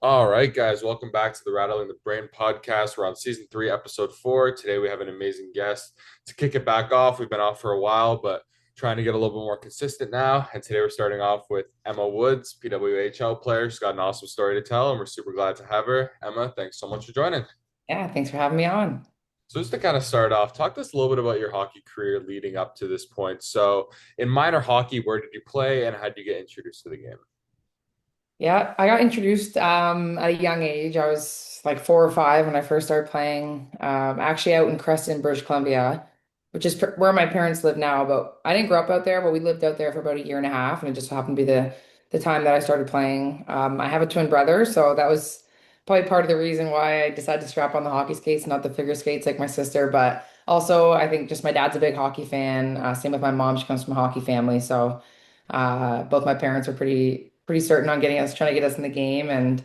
All right, guys, welcome back to the Rattling the Brain podcast. We're on season three, episode four. Today we have an amazing guest to kick it back off. We've been off for a while, but trying to get a little bit more consistent now. And today we're starting off with Emma Woods, PWHL player. She's got an awesome story to tell, and we're super glad to have her. Emma, thanks so much for joining. Yeah, thanks for having me on. So just to kind of start off, talk to us a little bit about your hockey career leading up to this point. So in minor hockey, where did you play and how did you get introduced to the game? Yeah, I got introduced at a young age. I was like 4 or 5 when I first started playing. Actually out in Creston, British Columbia, which is where my parents live now. But I didn't grow up out there, but we lived out there for about a year and a half, and it just happened to be the time that I started playing. I have a twin brother, so that was probably part of the reason why I decided to strap on the hockey skates, not the figure skates like my sister. But also, I think just my dad's a big hockey fan. Same with my mom; she comes from a hockey family, so. Both my parents were pretty certain on getting us, trying to get us in the game, and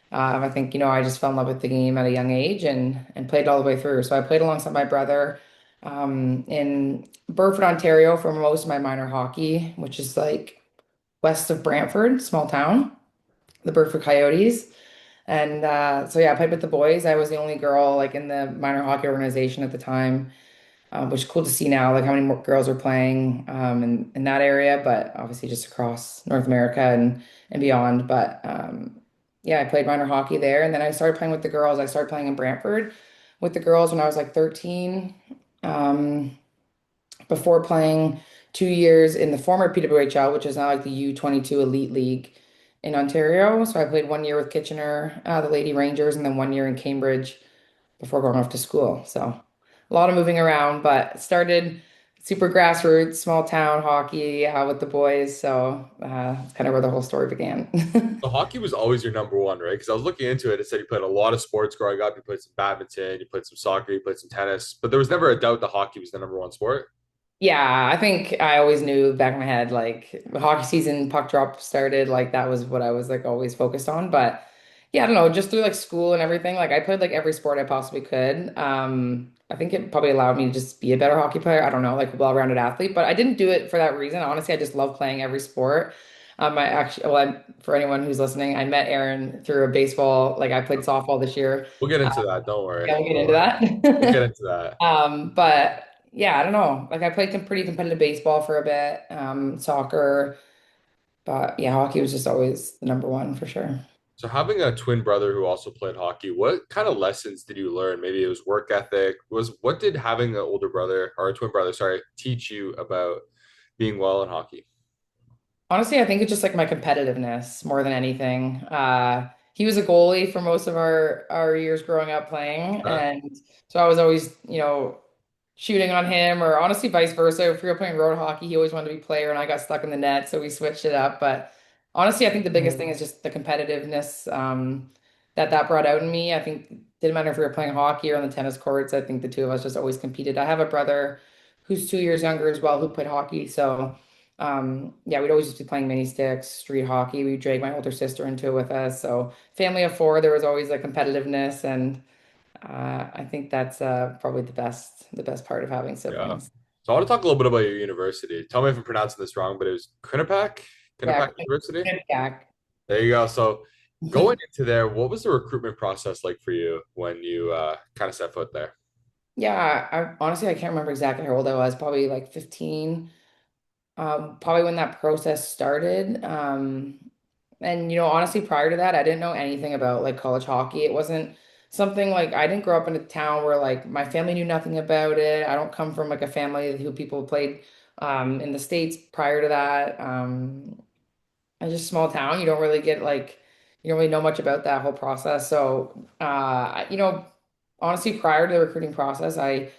I think I just fell in love with the game at a young age and played all the way through. So I played alongside my brother in Burford, Ontario, for most of my minor hockey, which is like west of Brantford, small town, the Burford Coyotes. And so yeah, I played with the boys. I was the only girl like in the minor hockey organization at the time, which is cool to see now, like how many more girls are playing in that area, but obviously just across North America and beyond. But yeah, I played minor hockey there, and then I started playing with the girls. I started playing in Brantford with the girls when I was like 13. Um, Before playing 2 years in the former PWHL, which is now like the U22 Elite League in Ontario. So I played 1 year with Kitchener, the Lady Rangers, and then 1 year in Cambridge before going off to school. So a lot of moving around, but started super grassroots, small town hockey with the boys. So that's kind of where the whole story began. So hockey was always your number one, right? Because I was looking into it. It said you played a lot of sports growing up. You played some badminton, you played some soccer, you played some tennis, but there was never a doubt that hockey was the number one sport. Yeah, I think I always knew back in my head, like the hockey season, puck drop started, like that was what I was like always focused on. But yeah, I don't know, just through like school and everything, like I played like every sport I possibly could. I think it probably allowed me to just be a better hockey player. I don't know, like a well-rounded athlete, but I didn't do it for that reason. Honestly, I just love playing every sport. I actually, well, for anyone who's listening, I met Aaron through a baseball, like I played softball this year. We'll get into that. Don't worry. Yeah, we'll get Don't into worry. We'll get that. into that. But yeah, I don't know. Like I played some pretty competitive baseball for a bit, soccer, but yeah, hockey was just always the number one for sure. So having a twin brother who also played hockey, what kind of lessons did you learn? Maybe it was work ethic. Was what did having an older brother or a twin brother, sorry, teach you about being well in hockey? Honestly, I think it's just like my competitiveness more than anything. He was a goalie for most of our years growing up playing, Huh? and so I was always, shooting on him, or honestly vice versa. If we were playing road hockey, he always wanted to be player, and I got stuck in the net, so we switched it up. But honestly, I think the biggest thing is just the competitiveness that brought out in me. I think didn't matter if we were playing hockey or on the tennis courts. I think the two of us just always competed. I have a brother who's 2 years younger as well who played hockey, so. Yeah, we'd always just be playing mini sticks, street hockey. We drag my older sister into it with us. So family of four, there was always a competitiveness, and I think that's probably the best part of having Yeah. siblings. So I want to talk a little bit about your university. Tell me if I'm pronouncing this wrong, but it was Quinnipiac, Yeah, Quinnipiac University. Jack. There you go. So going into there, what was the recruitment process like for you when you kind of set foot there? Yeah, I honestly I can't remember exactly how old I was. Probably like 15. Probably when that process started. And honestly, prior to that, I didn't know anything about like college hockey. It wasn't something like I didn't grow up in a town where like my family knew nothing about it. I don't come from like a family who people played in the States prior to that. It's just a small town. You don't really get like you don't really know much about that whole process. So honestly, prior to the recruiting process, I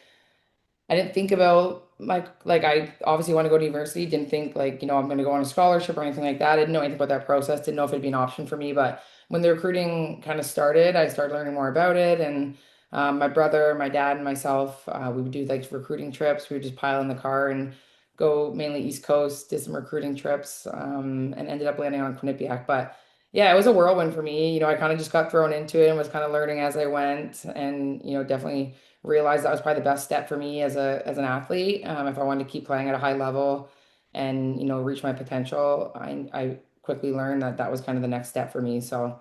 didn't think about like I obviously want to go to university. Didn't think like I'm going to go on a scholarship or anything like that. I didn't know anything about that process. Didn't know if it'd be an option for me. But when the recruiting kind of started, I started learning more about it. And my brother, my dad, and myself, we would do like recruiting trips. We would just pile in the car and go mainly East Coast. Did some recruiting trips and ended up landing on Quinnipiac. But yeah, it was a whirlwind for me. I kind of just got thrown into it and was kind of learning as I went. And definitely realized that was probably the best step for me as an athlete. If I wanted to keep playing at a high level and reach my potential, I quickly learned that that was kind of the next step for me. So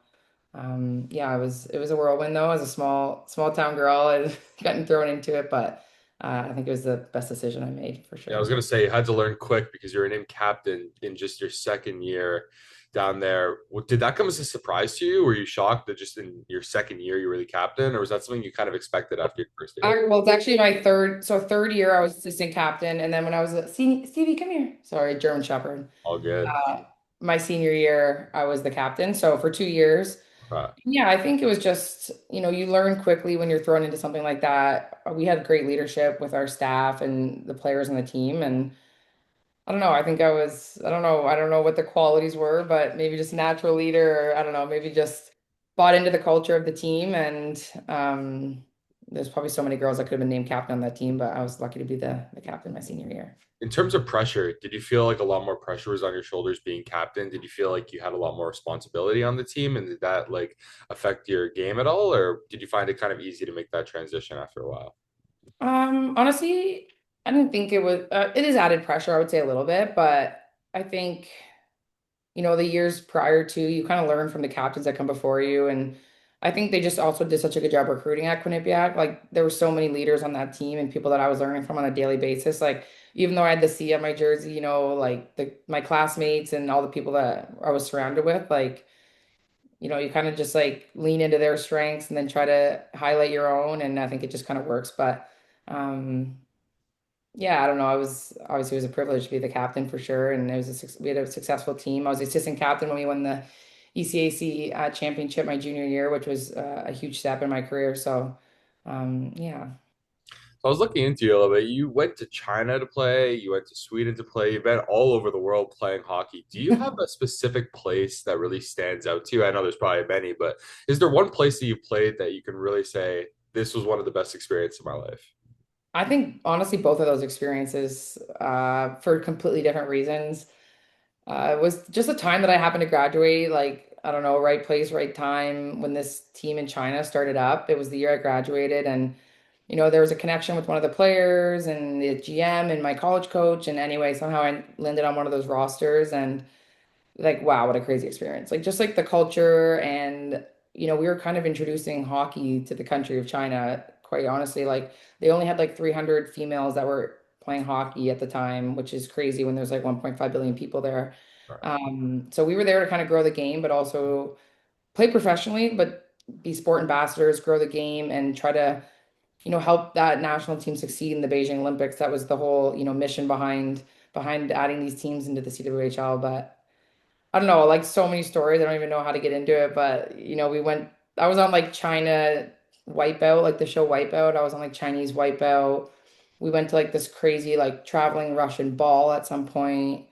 Yeah, it was a whirlwind though, as a small town girl and getting thrown into it, but I think it was the best decision I made for Yeah, I was sure. gonna say you had to learn quick because you're a named captain in just your second year down there. Did that come as a surprise to you? Were you shocked that just in your second year you were the captain, or was that something you kind of expected after your first year? Well, it's actually my third year I was assistant captain, and then when I was a senior, Stevie, come here. Sorry, German Shepherd. All good. Uh, my senior year, I was the captain. So for 2 years, Okay. yeah, I think it was just, you learn quickly when you're thrown into something like that. We had great leadership with our staff and the players on the team, and I don't know. I don't know what the qualities were, but maybe just natural leader, or I don't know, maybe just bought into the culture of the team. And there's probably so many girls that could have been named captain on that team, but I was lucky to be the captain my senior year. In terms of pressure, did you feel like a lot more pressure was on your shoulders being captain? Did you feel like you had a lot more responsibility on the team, and did that like affect your game at all, or did you find it kind of easy to make that transition after a while? Honestly, I didn't think it was, it is added pressure, I would say a little bit, but I think the years prior to, you kind of learn from the captains that come before you. And I think they just also did such a good job recruiting at Quinnipiac. Like there were so many leaders on that team and people that I was learning from on a daily basis. Like even though I had the C on my jersey, like my classmates and all the people that I was surrounded with, like, you kind of just like lean into their strengths and then try to highlight your own. And I think it just kind of works. But um yeah, I don't know. I was obviously it was a privilege to be the captain for sure, and we had a successful team. I was the assistant captain when we won the ECAC championship my junior year, which was a huge step in my career. So, yeah. So I was looking into you a little bit. You went to China to play, you went to Sweden to play, you've been all over the world playing hockey. Do you have a specific place that really stands out to you? I know there's probably many, but is there one place that you played that you can really say, this was one of the best experiences of my life? I think honestly, both of those experiences, for completely different reasons. It was just a time that I happened to graduate, like, I don't know, right place, right time when this team in China started up. It was the year I graduated, and there was a connection with one of the players and the GM and my college coach. And anyway, somehow I landed on one of those rosters, and like, wow, what a crazy experience. Like, just like the culture, and, we were kind of introducing hockey to the country of China, quite honestly. Like, they only had like 300 females that were playing hockey at the time, which is crazy when there's like 1.5 billion people there. So we were there to kind of grow the game, but also play professionally, but be sport ambassadors, grow the game, and try to help that national team succeed in the Beijing Olympics. That was the whole, mission behind adding these teams into the CWHL. But I don't know, like so many stories. I don't even know how to get into it. But I was on like China Wipeout, like the show Wipeout. I was on like Chinese Wipeout. We went to like this crazy like traveling Russian ball at some point.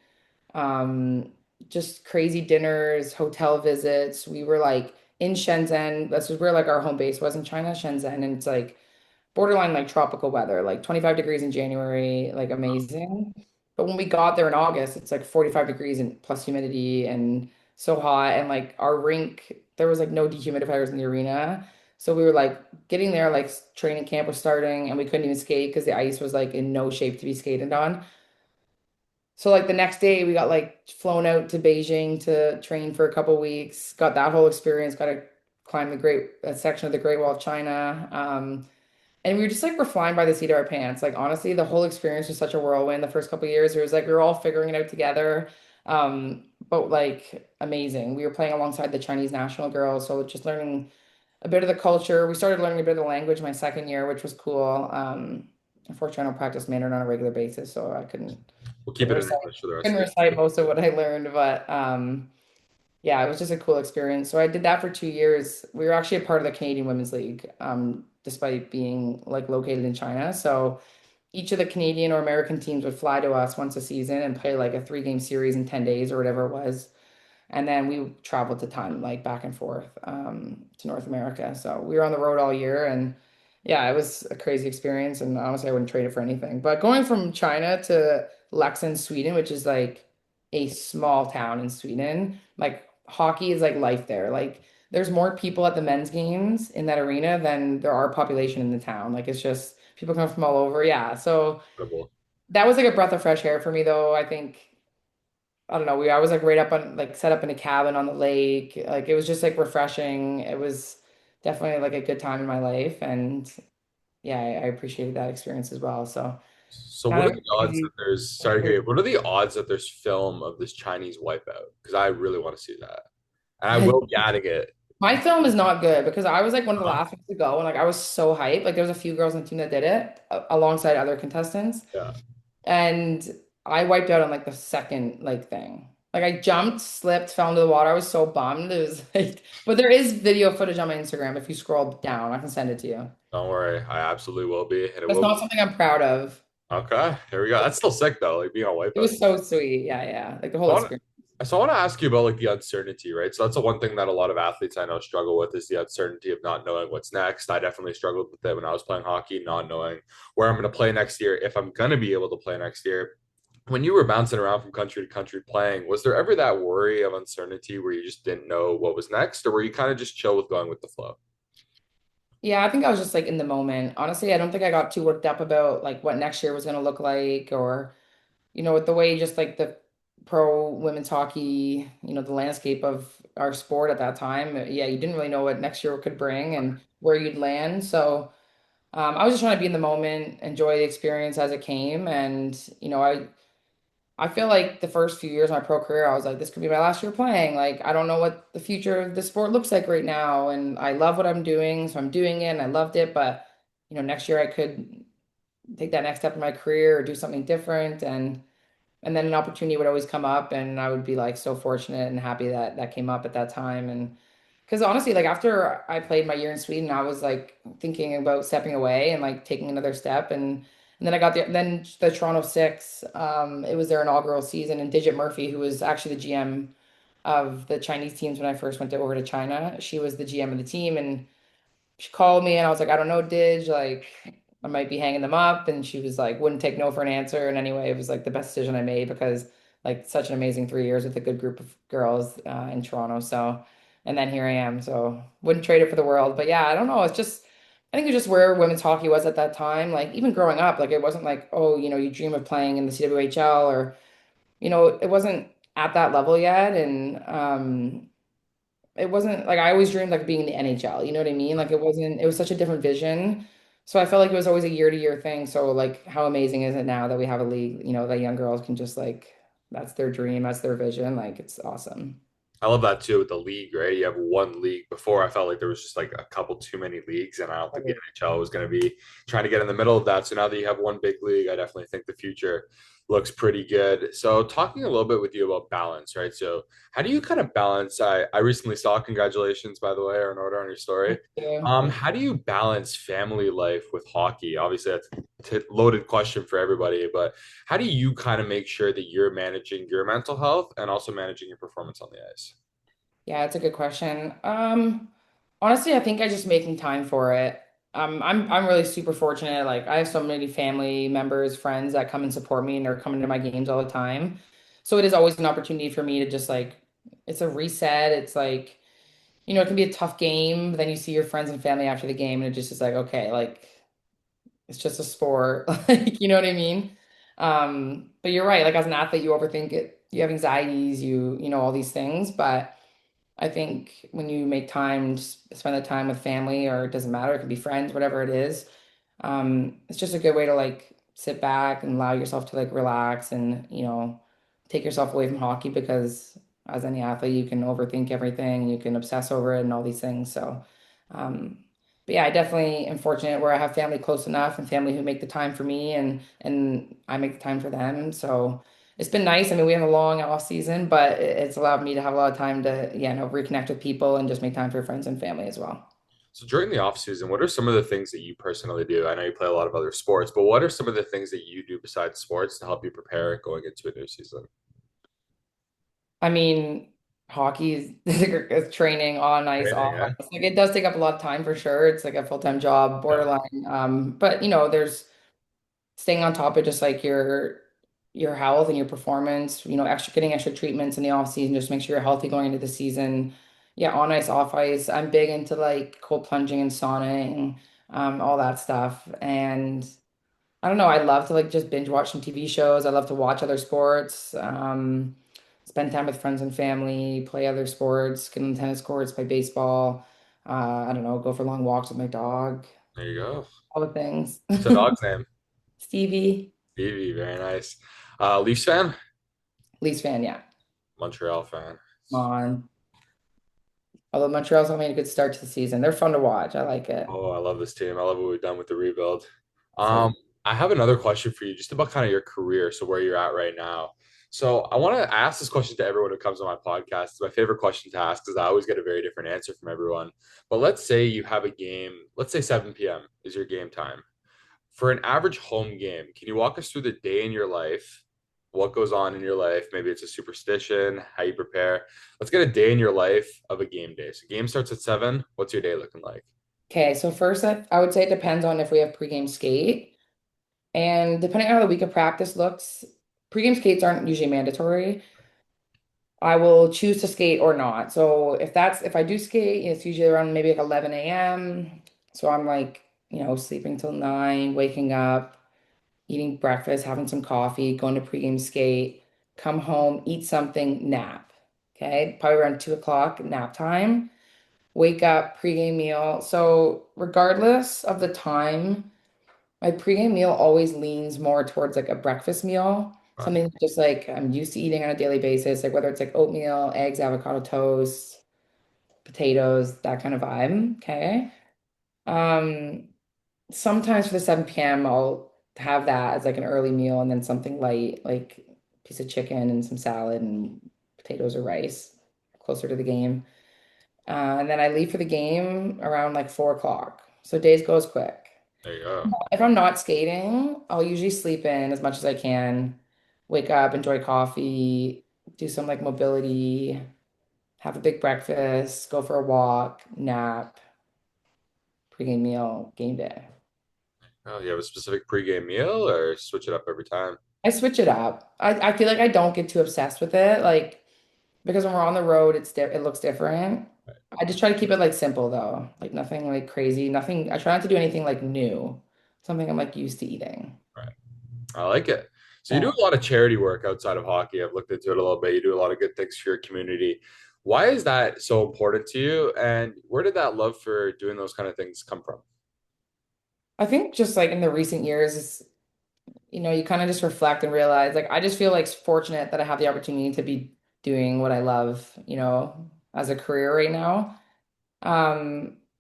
Um, just crazy dinners, hotel visits. We were like in Shenzhen. This was where like our home base was in China, Shenzhen, and it's like borderline like tropical weather, like 25 degrees in January, like amazing. But when we got there in August, it's like 45 degrees and plus humidity and so hot. And like our rink, there was like no dehumidifiers in the arena. So we were like getting there, like training camp was starting and we couldn't even skate because the ice was like in no shape to be skated on. So like the next day we got like flown out to Beijing to train for a couple weeks, got that whole experience, got to climb the great section of the Great Wall of China. And we were just like we're flying by the seat of our pants. Like honestly, the whole experience was such a whirlwind the first couple of years. It was like we were all figuring it out together. But like amazing. We were playing alongside the Chinese national girls, so just learning a bit of the culture. We started learning a bit of the language my second year, which was cool. Unfortunately, I don't practice Mandarin on a regular basis, so I We'll keep couldn't it in recite English for the rest couldn't of the recite most of what I learned. But yeah, it was just a cool experience. So I did that for 2 years. We were actually a part of the Canadian Women's League, despite being like located in China. So each of the Canadian or American teams would fly to us once a season and play like a 3-game series in 10 days or whatever it was. And then we traveled a ton, like back and forth to North America. So we were on the road all year, and yeah, it was a crazy experience. And honestly, I wouldn't trade it for anything. But going from China to Leksand, Sweden, which is like a small town in Sweden, like hockey is like life there. Like there's more people at the men's games in that arena than there are population in the town. Like it's just people come from all over. Yeah. So incredible. that was like a breath of fresh air for me, though. I think I don't know, we I was like right up on like set up in a cabin on the lake. Like it was just like refreshing. It was definitely like a good time in my life. And yeah, I appreciated that experience as well. So So what kind are of the odds that crazy. there's sorry, Gabe, what are the odds that there's film of this Chinese wipeout? Because I really want to see that. And I will be adding it. My film is not good because I was like one of the Uh-huh. last ones to go and like I was so hyped. Like there was a few girls on the team that did it alongside other contestants. Yeah. And I wiped out on like the second like thing. Like I jumped, slipped, fell into the water. I was so bummed. It was like, but there is video footage on my Instagram. If you scroll down, I can send it to you. Don't worry. I absolutely will be. And it That's will not be. something I'm proud of. Okay. Here we go. That's still sick though, like being on It wipeout. was so sweet. Yeah, yeah. Like the whole I want experience. so I want to ask you about like the uncertainty, right? So that's the one thing that a lot of athletes I know struggle with is the uncertainty of not knowing what's next. I definitely struggled with it when I was playing hockey, not knowing where I'm going to play next year, if I'm going to be able to play next year. When you were bouncing around from country to country playing, was there ever that worry of uncertainty where you just didn't know what was next, or were you kind of just chill with going with the flow? Yeah, I think I was just like in the moment. Honestly, I don't think I got too worked up about like what next year was going to look like or with the way just like the pro women's hockey, the landscape of our sport at that time. Yeah, you didn't really know what next year could bring and where you'd land. So I was just trying to be in the moment, enjoy the experience as it came. And, I feel like the first few years of my pro career, I was like, this could be my last year playing. Like, I don't know what the future of the sport looks like right now. And I love what I'm doing. So I'm doing it and I loved it. But, next year I could take that next step in my career or do something different. And then an opportunity would always come up and I would be like so fortunate and happy that that came up at that time. And because honestly, like after I played my year in Sweden, I was like thinking about stepping away and like taking another step. And then I got the Toronto Six. It was their inaugural season, and Digit Murphy, who was actually the GM of the Chinese teams when I first went over to China, she was the GM of the team, and she called me and I was like, I don't know, Didge, like I might be hanging them up. And she was like, wouldn't take no for an answer. And anyway, it was like the best decision I made because like such an amazing 3 years with a good group of girls in Toronto. So, and then here I am. So wouldn't trade it for the world. But yeah, I don't know. It's just, I think it's just where women's hockey was at that time. Like even growing up, like it wasn't like, oh, you dream of playing in the CWHL or, it wasn't at that level yet. And it wasn't like I always dreamed like being in the NHL, you know what I mean? Like it was such a different vision. So I felt like it was always a year to year thing. So like how amazing is it now that we have a league, that young girls can just like that's their dream, that's their vision. Like it's awesome. I love that too with the league, right? You have one league. Before, I felt like there was just like a couple too many leagues, and I don't think the NHL was going to be trying to get in the middle of that. So now that you have one big league, I definitely think the future looks pretty good. So talking a little bit with you about balance, right? So how do you kind of balance? I recently saw, congratulations, by the way, or an order on your story. Yeah. How do you balance family life with hockey? Obviously, that's a loaded question for everybody, but how do you kind of make sure that you're managing your mental health and also managing your performance on the ice? Yeah, it's a good question. Honestly, I think I just making time for it. I'm really super fortunate. Like I have so many family members, friends that come and support me and they're coming to my games all the time. So it is always an opportunity for me to just like it's a reset. It's like, it can be a tough game, but then you see your friends and family after the game and it just is like, okay, like it's just a sport. Like, you know what I mean? But you're right. Like as an athlete, you overthink it. You have anxieties, all these things, but I think when you make time, just spend the time with family, or it doesn't matter, it could be friends, whatever it is. It's just a good way to like sit back and allow yourself to like relax and, take yourself away from hockey because as any athlete, you can overthink everything, you can obsess over it and all these things. So, um, but yeah, I definitely am fortunate where I have family close enough and family who make the time for me and I make the time for them. So it's been nice. I mean, we have a long off season, but it's allowed me to have a lot of time to, yeah, reconnect with people and just make time for friends and family as well. So during the off season, what are some of the things that you personally do? I know you play a lot of other sports, but what are some of the things that you do besides sports to help you prepare going into a new season? I mean, hockey is training on ice, Training, off yeah. ice. Like it does take up a lot of time for sure. It's like a full-time job, Yeah. borderline. But there's staying on top of just like your health and your performance, getting extra treatments in the off season, just make sure you're healthy going into the season. Yeah, on ice, off ice. I'm big into like cold plunging and sauning, all that stuff. And I don't know, I love to like just binge watch some TV shows. I love to watch other sports. spend time with friends and family, play other sports, get on the tennis courts, play baseball. I don't know, go for long walks with my dog, There you go. all the things. What's the dog's name? Stevie, Stevie. Very nice. Leafs fan? Leafs fan, yeah. Montreal fan. Come on. Although Montreal's having a good start to the season. They're fun to watch. I like it. Oh, I love this team. I love what we've done with the rebuild. So Um, I have another question for you, just about kind of your career, so where you're at right now. So I want to ask this question to everyone who comes on my podcast. It's my favorite question to ask because I always get a very different answer from everyone. But let's say you have a game, let's say 7 p.m. is your game time. For an average home game, can you walk us through the day in your life? What goes on in your life? Maybe it's a superstition, how you prepare. Let's get a day in your life of a game day. So game starts at 7. What's your day looking like? okay, so first I would say it depends on if we have pregame skate. And depending on how the week of practice looks, pregame skates aren't usually mandatory. I will choose to skate or not. So if I do skate, it's usually around maybe like 11 a.m. So I'm like, sleeping till 9, waking up, eating breakfast, having some coffee, going to pregame skate, come home, eat something, nap. Okay, probably around 2 o'clock, nap time. Wake up, pregame meal. So regardless of the time, my pregame meal always leans more towards like a breakfast meal, Right. something that just like I'm used to eating on a daily basis, like whether it's like oatmeal, eggs, avocado toast, potatoes, that kind of vibe. Okay. Um, Sometimes for the 7 p.m. I'll have that as like an early meal and then something light, like a piece of chicken and some salad and potatoes or rice closer to the game. And then I leave for the game around like 4 o'clock. So days goes quick. There you go. If I'm not skating, I'll usually sleep in as much as I can, wake up, enjoy coffee, do some like mobility, have a big breakfast, go for a walk, nap, pregame meal, game day. Oh, you have a specific pregame meal or switch it up every time? I switch it up. I feel like I don't get too obsessed with it, like because when we're on the road, it looks different. I just try to keep it like simple though, like nothing like crazy, nothing. I try not to do anything like new, something I'm like used to eating. Right. I like it. So you do Yeah. a lot of charity work outside of hockey. I've looked into it a little bit. You do a lot of good things for your community. Why is that so important to you? And where did that love for doing those kind of things come from? I think just like in the recent years, you kind of just reflect and realize like I just feel like fortunate that I have the opportunity to be doing what I love, as a career right now.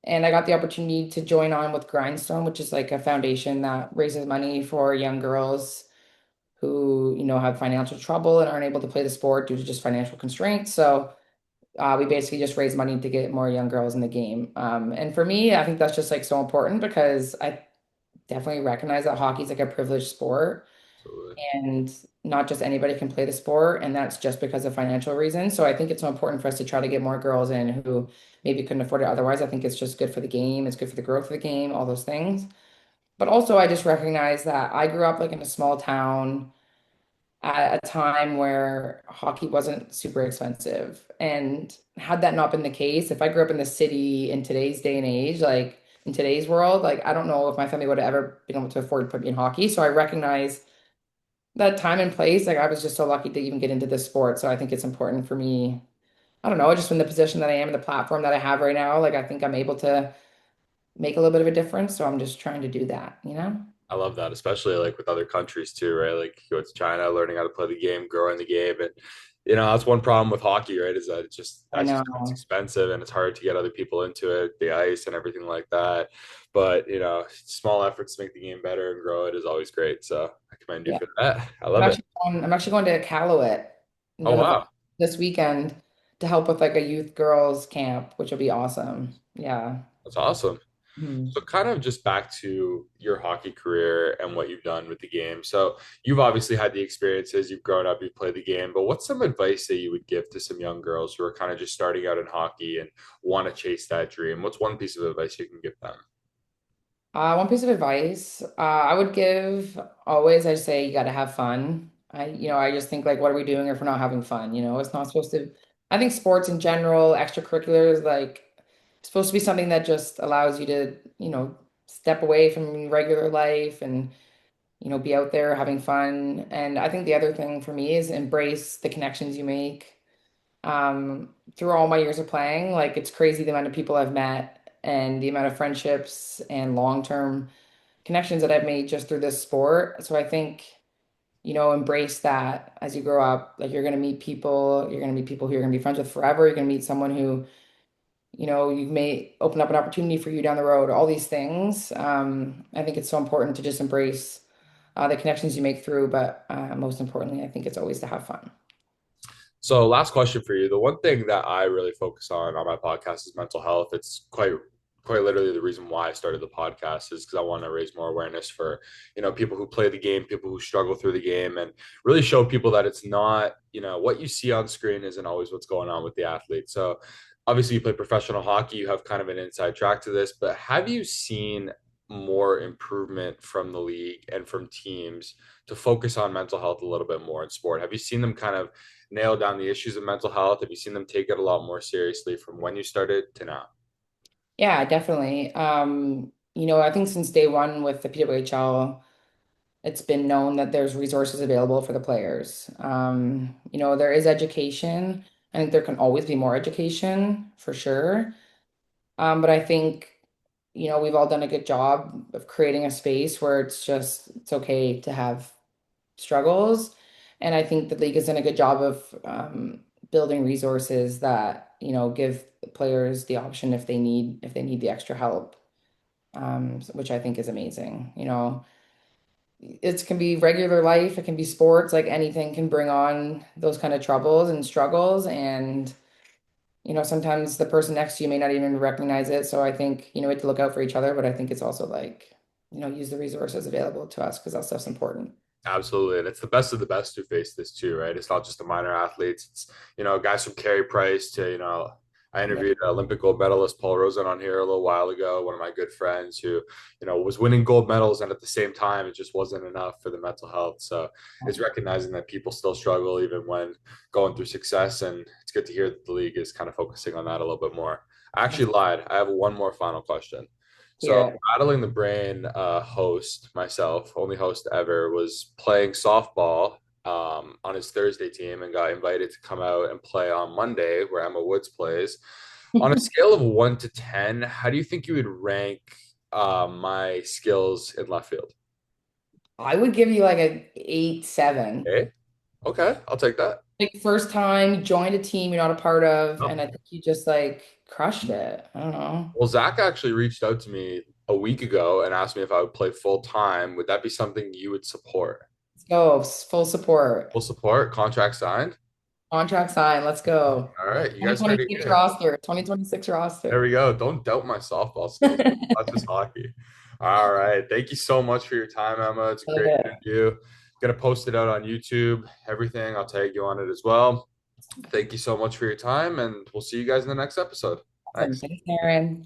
And I got the opportunity to join on with Grindstone, which is like a foundation that raises money for young girls who, have financial trouble and aren't able to play the sport due to just financial constraints. So we basically just raise money to get more young girls in the game. And for me, I think that's just like so important because I definitely recognize that hockey is like a privileged sport Absolutely. and not just anybody can play the sport, and that's just because of financial reasons. So I think it's so important for us to try to get more girls in who maybe couldn't afford it otherwise. I think it's just good for the game, it's good for the growth of the game, all those things. But also I just recognize that I grew up like in a small town at a time where hockey wasn't super expensive. And had that not been the case, if I grew up in the city in today's day and age, like in today's world, like I don't know if my family would have ever been able to afford to put me in hockey. So I recognize that time and place, like I was just so lucky to even get into this sport. So I think it's important for me. I don't know, just from the position that I am and the platform that I have right now, like I think I'm able to make a little bit of a difference. So I'm just trying to do that? I love that, especially like with other countries too, right? Like you go to China, learning how to play the game, growing the game, and that's one problem with hockey, right? Is that it's just, I as you know. said, it's expensive and it's hard to get other people into it, the ice and everything like that. But small efforts to make the game better and grow it is always great. So I commend you Yeah. for that. I love it. I'm actually going to Iqaluit Oh wow, this weekend to help with like a youth girls camp, which will be awesome. Yeah. that's awesome. Mhm. So, kind of just back to your hockey career and what you've done with the game. So, you've obviously had the experiences, you've grown up, you've played the game, but what's some advice that you would give to some young girls who are kind of just starting out in hockey and want to chase that dream? What's one piece of advice you can give them? One piece of advice I would give always, I say you got to have fun. I just think like, what are we doing if we're not having fun? It's not supposed to, I think sports in general, extracurriculars, like it's supposed to be something that just allows you to, step away from regular life and, be out there having fun. And I think the other thing for me is embrace the connections you make. Through all my years of playing, like it's crazy the amount of people I've met and the amount of friendships and long-term connections that I've made just through this sport. So I think, embrace that as you grow up. Like you're going to meet people who you're going to be friends with forever. You're going to meet someone who, you may open up an opportunity for you down the road, all these things. I think it's so important to just embrace the connections you make through, but most importantly, I think it's always to have fun. So, last question for you. The one thing that I really focus on my podcast is mental health. It's quite literally the reason why I started the podcast is because I want to raise more awareness for, people who play the game, people who struggle through the game, and really show people that it's not, what you see on screen isn't always what's going on with the athlete. So, obviously, you play professional hockey, you have kind of an inside track to this, but have you seen more improvement from the league and from teams to focus on mental health a little bit more in sport? Have you seen them kind of nail down the issues of mental health? Have you seen them take it a lot more seriously from when you started to now? Yeah, definitely. I think since day one with the PWHL, it's been known that there's resources available for the players. There is education. I think there can always be more education for sure. But I think, we've all done a good job of creating a space where it's okay to have struggles. And I think the league has done a good job of building resources that, give the players the option if they need the extra help, which I think is amazing. It can be regular life, it can be sports, like anything can bring on those kind of troubles and struggles. And, sometimes the person next to you may not even recognize it. So I think, we have to look out for each other, but I think it's also like, use the resources available to us because that stuff's important. Absolutely. And it's the best of the best who face this too, right? It's not just the minor athletes. It's, guys from Carey Price to, I Yeah. interviewed Olympic gold medalist Paul Rosen on here a little while ago, one of my good friends who, was winning gold medals. And at the same time, it just wasn't enough for the mental health. So it's recognizing that people still struggle even when going through success. And it's good to hear that the league is kind of focusing on that a little bit more. I actually lied. I have one more final question. Hear So, it. Rattling the Brain host, myself, only host ever, was playing softball on his Thursday team and got invited to come out and play on Monday, where Emma Woods plays. On a scale of 1 to 10, how do you think you would rank my skills in left field? I would give you like a 8, 7. Okay, okay, I'll take that. Like first time you joined a team you're not a part of, and I think you just like crushed it. I don't know. Well, Zach actually reached out to me a week ago and asked me if I would play full time. Would that be something you would support? Let's go. Full support. Full support, contract signed. Contract sign. Let's go. All right, you guys heard it 2026 here. roster. 2026 There roster. we go. Don't doubt my softball skills. Not just hockey. All right. Thank you so much for your time, Emma. It's a Love great it. interview. Gonna post it out on YouTube, everything. I'll tag you on it as well. Thank you so much for your time, and we'll see you guys in the next episode. Awesome. Thanks. Thanks, Aaron.